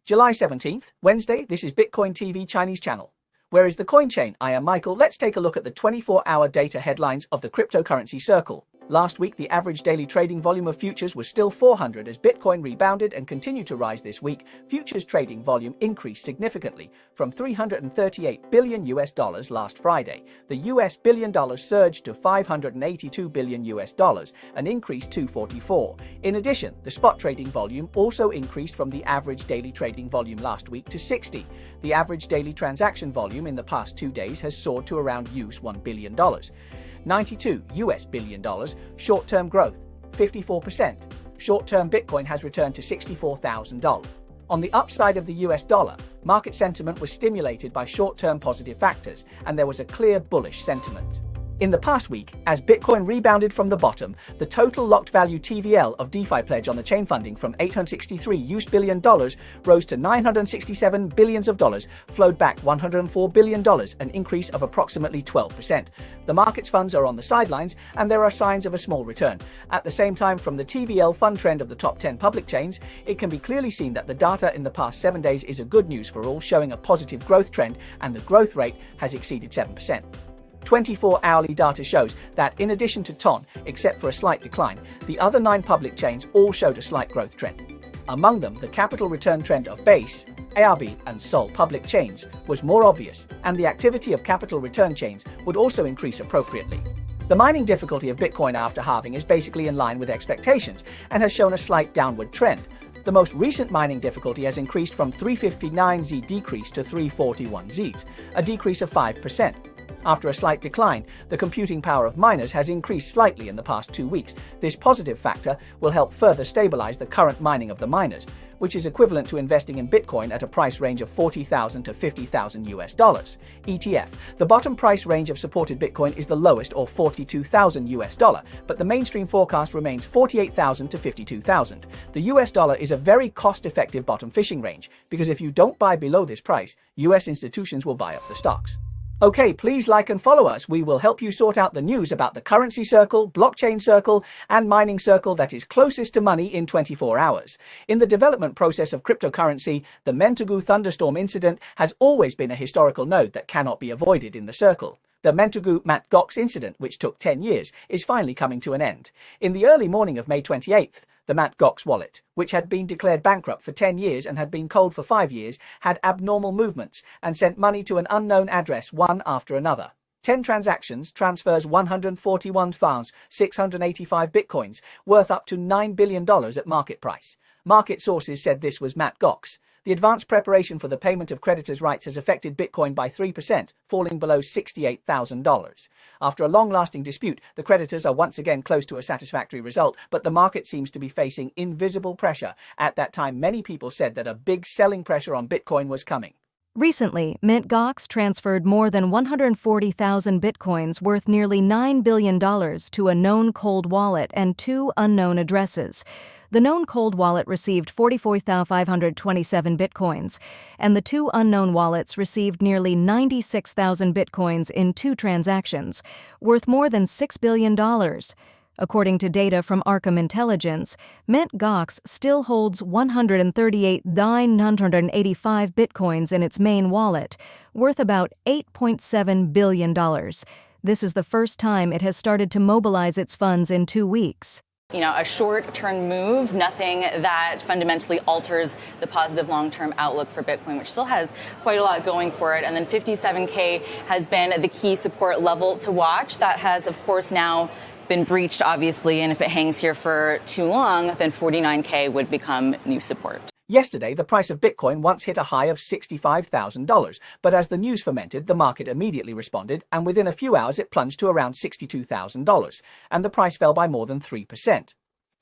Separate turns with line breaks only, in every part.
July 17th, Wednesday, this is Bitcoin TV Chinese channel. Where is the CoinChain? I am Michael. Let's take a look at the 24-hour data headlines of the cryptocurrency circle. Last week, the average daily trading volume of futures was still 400 as Bitcoin rebounded and continued to rise this week. Futures trading volume increased significantly from $338 billion last Friday. The US billion dollars surged to $582 billion, an increase 244. In addition, the spot trading volume also increased from the average daily trading volume last week to 60. The average daily transaction volume in the past 2 days has soared to around $1 billion. $92 billion, short-term growth, 54%. Short-term Bitcoin has returned to $64,000. On the upside of the US dollar, market sentiment was stimulated by short-term positive factors, and there was a clear bullish sentiment. In the past week, as Bitcoin rebounded from the bottom, the total locked value TVL of DeFi pledge on the chain funding from $863 billion rose to $967 billion, flowed back $104 billion, an increase of approximately 12%. The market's funds are on the sidelines, and there are signs of a small return. At the same time, from the TVL fund trend of the top 10 public chains, it can be clearly seen that the data in the past 7 days is a good news for all, showing a positive growth trend, and the growth rate has exceeded 7%. 24-hourly data shows that in addition to TON, except for a slight decline, the other 9 public chains all showed a slight growth trend. Among them, the capital return trend of Base, ARB, and Sol public chains was more obvious, and the activity of capital return chains would also increase appropriately. The mining difficulty of Bitcoin after halving is basically in line with expectations and has shown a slight downward trend. The most recent mining difficulty has increased from 359Z decrease to 341Z, a decrease of 5%. After a slight decline, the computing power of miners has increased slightly in the past 2 weeks. This positive factor will help further stabilize the current mining of the miners, which is equivalent to investing in Bitcoin at a price range of $40,000 to $50,000. ETF. The bottom price range of supported Bitcoin is the lowest, or $42,000, but the mainstream forecast remains $48,000 to $52,000. The US dollar is a very cost-effective bottom fishing range, because if you don't buy below this price, US institutions will buy up the stocks. Okay, please like and follow us. We will help you sort out the news about the currency circle, blockchain circle, and mining circle that is closest to money in 24 hours. In the development process of cryptocurrency, the Mentougou thunderstorm incident has always been a historical node that cannot be avoided in the circle. The Mentougou Mt. Gox incident, which took 10 years, is finally coming to an end. In the early morning of May 28th, the Mt. Gox wallet, which had been declared bankrupt for 10 years and had been cold for 5 years, had abnormal movements and sent money to an unknown address one after another. 10 transactions transfers 141,685 bitcoins, worth up to $9 billion at market price. Market sources said this was Mt. Gox. The advanced preparation for the payment of creditors' rights has affected Bitcoin by 3%, falling below $68,000. After a long-lasting dispute, the creditors are once again close to a satisfactory result, but the market seems to be facing invisible pressure. At that time, many people said that a big selling pressure on Bitcoin was coming.
Recently, Mt. Gox transferred more than 140,000 bitcoins worth nearly $9 billion to a known cold wallet and 2 unknown addresses. The known cold wallet received 44,527 bitcoins, and the 2 unknown wallets received nearly 96,000 bitcoins in 2 transactions, worth more than $6 billion. According to data from Arkham Intelligence, Mt. Gox still holds 138,985 bitcoins in its main wallet, worth about $8.7 billion. This is the first time it has started to mobilize its funds in 2 weeks.
A short-term move, nothing that fundamentally alters the positive long-term outlook for Bitcoin, which still has quite a lot going for it. And then 57K has been the key support level to watch. That has, of course, now been breached, obviously, and if it hangs here for too long, then 49K would become new support.
Yesterday, the price of Bitcoin once hit a high of $65,000, but as the news fermented, the market immediately responded, and within a few hours it plunged to around $62,000, and the price fell by more than 3%.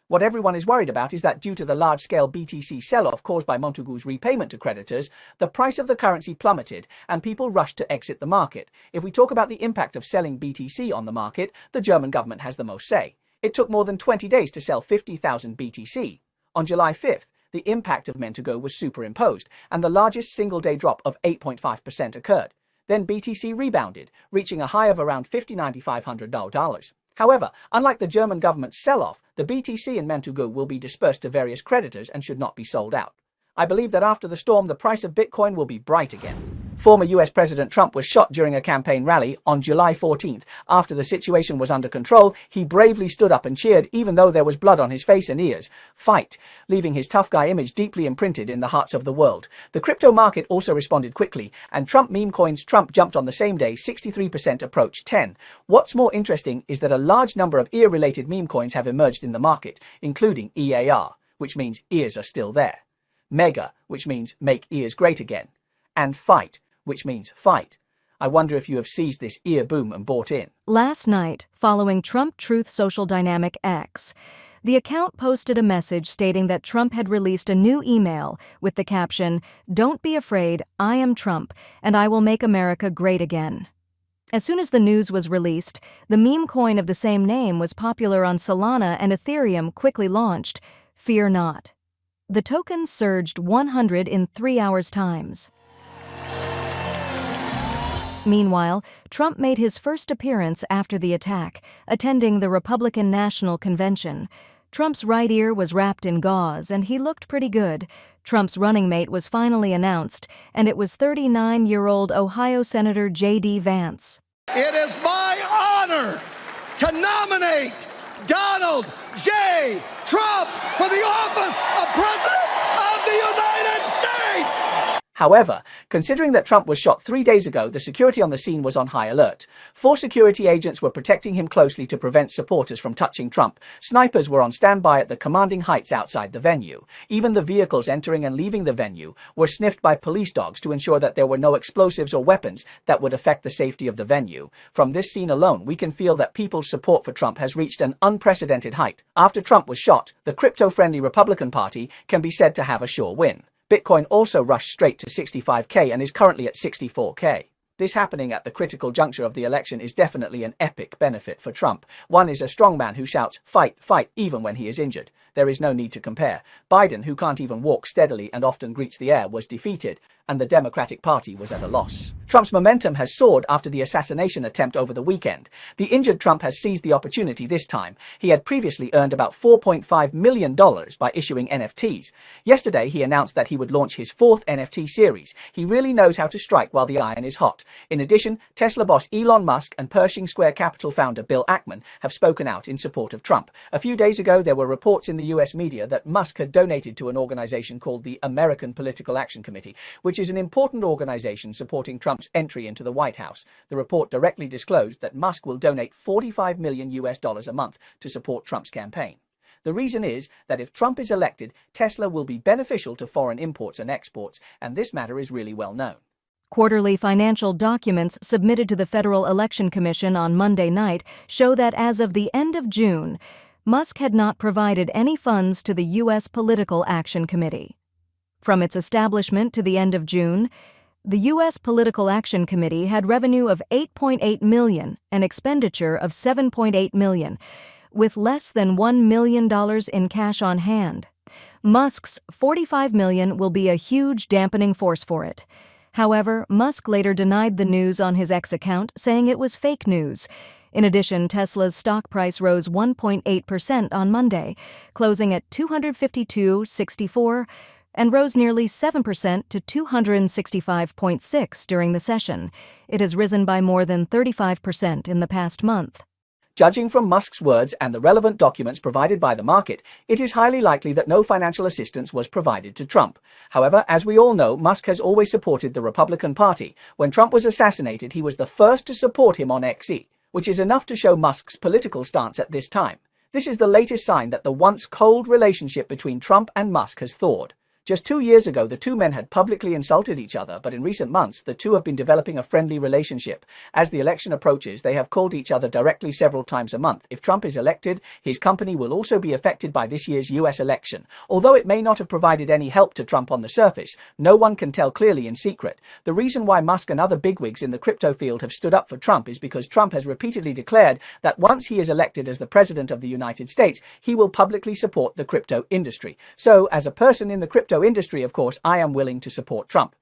What everyone is worried about is that due to the large-scale BTC sell-off caused by Mentougou's repayment to creditors, the price of the currency plummeted and people rushed to exit the market. If we talk about the impact of selling BTC on the market, the German government has the most say. It took more than 20 days to sell 50,000 BTC. On July 5th, the impact of Mentougou was superimposed, and the largest single-day drop of 8.5% occurred. Then BTC rebounded, reaching a high of around $50,500. However, unlike the German government's sell-off, the BTC in Mentougou will be dispersed to various creditors and should not be sold out. I believe that after the storm, the price of Bitcoin will be bright again. Former US President Trump was shot during a campaign rally on July 14th. After the situation was under control, he bravely stood up and cheered even though there was blood on his face and ears. Fight, leaving his tough guy image deeply imprinted in the hearts of the world. The crypto market also responded quickly, and Trump meme coins Trump jumped on the same day, 63% approached 10. What's more interesting is that a large number of ear-related meme coins have emerged in the market, including EAR, which means ears are still there, Mega, which means make ears great again, and Fight, which means fight. I wonder if you have seized this ear boom and bought in.
Last night, following Trump Truth social dynamic X, the account posted a message stating that Trump had released a new email with the caption, "Don't be afraid, I am Trump, and I will make America great again." As soon as the news was released, the meme coin of the same name was popular on Solana, and Ethereum quickly launched. Fear not. The token surged 100 in 3 hours' times. Meanwhile, Trump made his first appearance after the attack, attending the Republican National Convention. Trump's right ear was wrapped in gauze, and he looked pretty good. Trump's running mate was finally announced, and it was 39-year-old Ohio Senator J.D. Vance.
It is my honor to nominate Donald J. Trump for the office of President of the United States!
However, considering that Trump was shot 3 days ago, the security on the scene was on high alert. 4 security agents were protecting him closely to prevent supporters from touching Trump. Snipers were on standby at the commanding heights outside the venue. Even the vehicles entering and leaving the venue were sniffed by police dogs to ensure that there were no explosives or weapons that would affect the safety of the venue. From this scene alone, we can feel that people's support for Trump has reached an unprecedented height. After Trump was shot, the crypto-friendly Republican Party can be said to have a sure win. Bitcoin also rushed straight to 65K and is currently at 64K. This happening at the critical juncture of the election is definitely an epic benefit for Trump. One is a strongman who shouts, "Fight, fight," even when he is injured. There is no need to compare. Biden, who can't even walk steadily and often greets the air, was defeated, and the Democratic Party was at a loss. Trump's momentum has soared after the assassination attempt over the weekend. The injured Trump has seized the opportunity this time. He had previously earned about $4.5 million by issuing NFTs. Yesterday, he announced that he would launch his 4th NFT series. He really knows how to strike while the iron is hot. In addition, Tesla boss Elon Musk and Pershing Square Capital founder Bill Ackman have spoken out in support of Trump. A few days ago, there were reports in the US media that Musk had donated to an organization called the American Political Action Committee, which is an important organization supporting Trump's entry into the White House. The report directly disclosed that Musk will donate $45 million a month to support Trump's campaign. The reason is that if Trump is elected, Tesla will be beneficial to foreign imports and exports, and this matter is really well known.
Quarterly financial documents submitted to the Federal Election Commission on Monday night show that as of the end of June, Musk had not provided any funds to the U.S. Political Action Committee. From its establishment to the end of June, the U.S. Political Action Committee had revenue of $8.8 million and expenditure of $7.8 million, with less than $1 million in cash on hand. Musk's $45 million will be a huge dampening force for it. However, Musk later denied the news on his X account, saying it was fake news. In addition, Tesla's stock price rose 1.8% on Monday, closing at $252.64, and rose nearly 7% to $265.6 during the session. It has risen by more than 35% in the past month.
Judging from Musk's words and the relevant documents provided by the market, it is highly likely that no financial assistance was provided to Trump. However, as we all know, Musk has always supported the Republican Party. When Trump was assassinated, he was the first to support him on X, which is enough to show Musk's political stance at this time. This is the latest sign that the once cold relationship between Trump and Musk has thawed. Just 2 years ago, the two men had publicly insulted each other, but in recent months, the two have been developing a friendly relationship. As the election approaches, they have called each other directly several times a month. If Trump is elected, his company will also be affected by this year's US election. Although it may not have provided any help to Trump on the surface, no one can tell clearly in secret. The reason why Musk and other bigwigs in the crypto field have stood up for Trump is because Trump has repeatedly declared that once he is elected as the President of the United States, he will publicly support the crypto industry. So, as a person in the crypto industry, of course, I am willing to support Trump.